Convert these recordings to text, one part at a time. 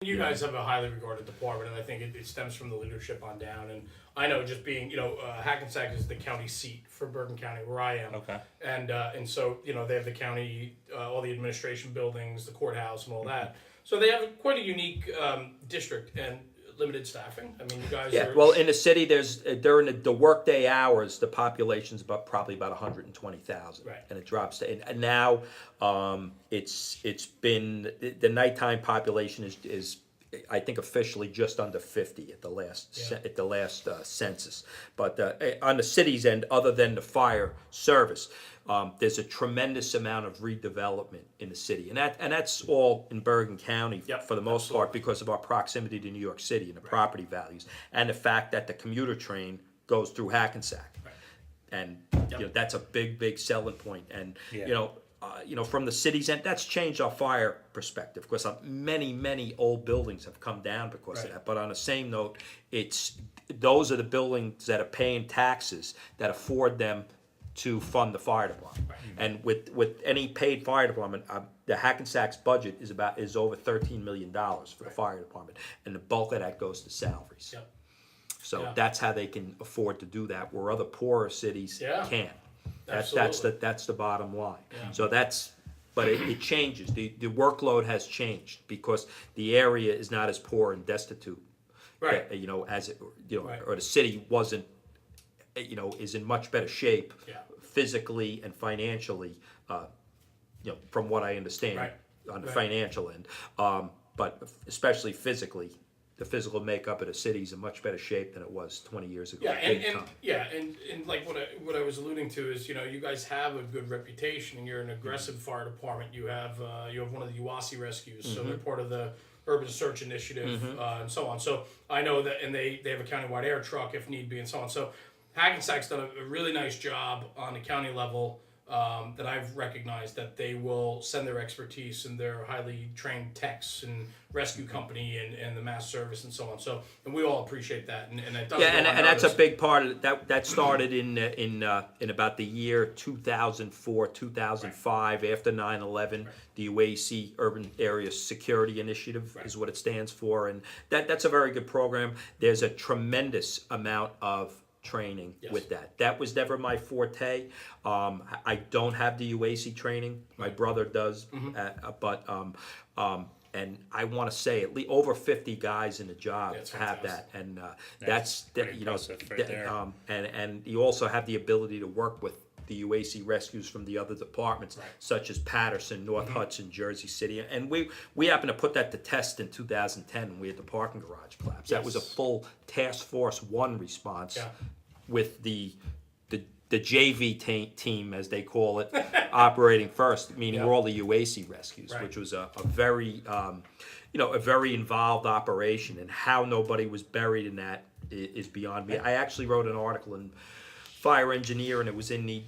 You guys have a highly regarded department, and I think it stems from the leadership on down. And I know, just being, Hackensack is the county seat for Bergen County, where I am. Okay. And so, they have the county, all the administration buildings, the courthouse, and all that. So they have quite a unique district and limited staffing. I mean, you guys Yeah, are... well, in the city, there's during the workday hours, the population's probably about 120,000, Right. and it drops to, and now it's been the nighttime population is I think officially just under 50 at the last census. But on the city's end, other than the fire service, there's a tremendous amount of redevelopment in the city, and that's all in Bergen County for the most part because of our proximity to New York City and the property values, and the fact that the commuter train goes through Hackensack, and that's a big selling point. And from the city's end, that's changed our fire perspective because many old buildings have come down because of that. But on the same note, those are the buildings that are paying taxes that afford them to fund the fire department. And with any paid fire department, the Hackensack's budget is over $13 million for the fire department, and the bulk of that goes to salaries. So that's how they can afford to do that, where other poorer cities can't. That's the bottom line. So but it changes. The workload has changed because the area is not as poor and destitute, as it, or the city wasn't, is in much better shape physically and financially, from what I understand on the financial end. But especially physically, the physical makeup of the city is in much better shape than it was 20 years ago. And like what I was alluding to is, you guys have a good reputation, and you're an aggressive fire department. You have one of the UASI rescues, so they're part of the Urban Search Initiative, and so on. So I know that, and they have a countywide air truck if need be, and so on. So Hackensack's done a really nice job on the county level. That I've recognized that they will send their expertise and their highly trained techs and rescue company and the mass service and so on. So, and we all appreciate that. And it does. And that's a big part of it. That started in about the year 2004, 2005, after 9/11. The UAC Urban Area Security Initiative is what it stands for, and that's a very good program. There's a tremendous amount of training with that. That was never my forte. I don't have the UAC training. My brother does, but and I want to say at least over 50 guys in the job have that, and that's and you also have the ability to work with the UAC rescues from the other departments, such as Patterson, North Hudson, Jersey City, and we happened to put that to test in 2010 when we had the parking garage collapse. That was a full Task Force 1 response with the JV team, as they call it, operating first, meaning all the UAC rescues, which was a very a very involved operation, and how nobody was buried in that is beyond me. I actually wrote an article in Fire Engineer, and it was in the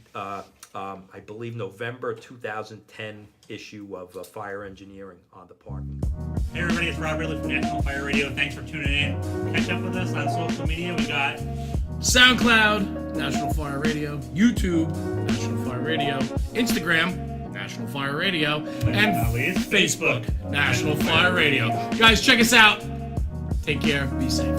I believe November 2010 issue of Fire Engineering on the parking. Hey everybody, it's Rob Ridley from National Fire Radio. Thanks for tuning in. Catch up with us on social media. We got SoundCloud, National Fire Radio, YouTube, National Fire Radio, Instagram, National Fire Radio, and Facebook, National Fire Radio. Guys, check us out. Take care. Be safe.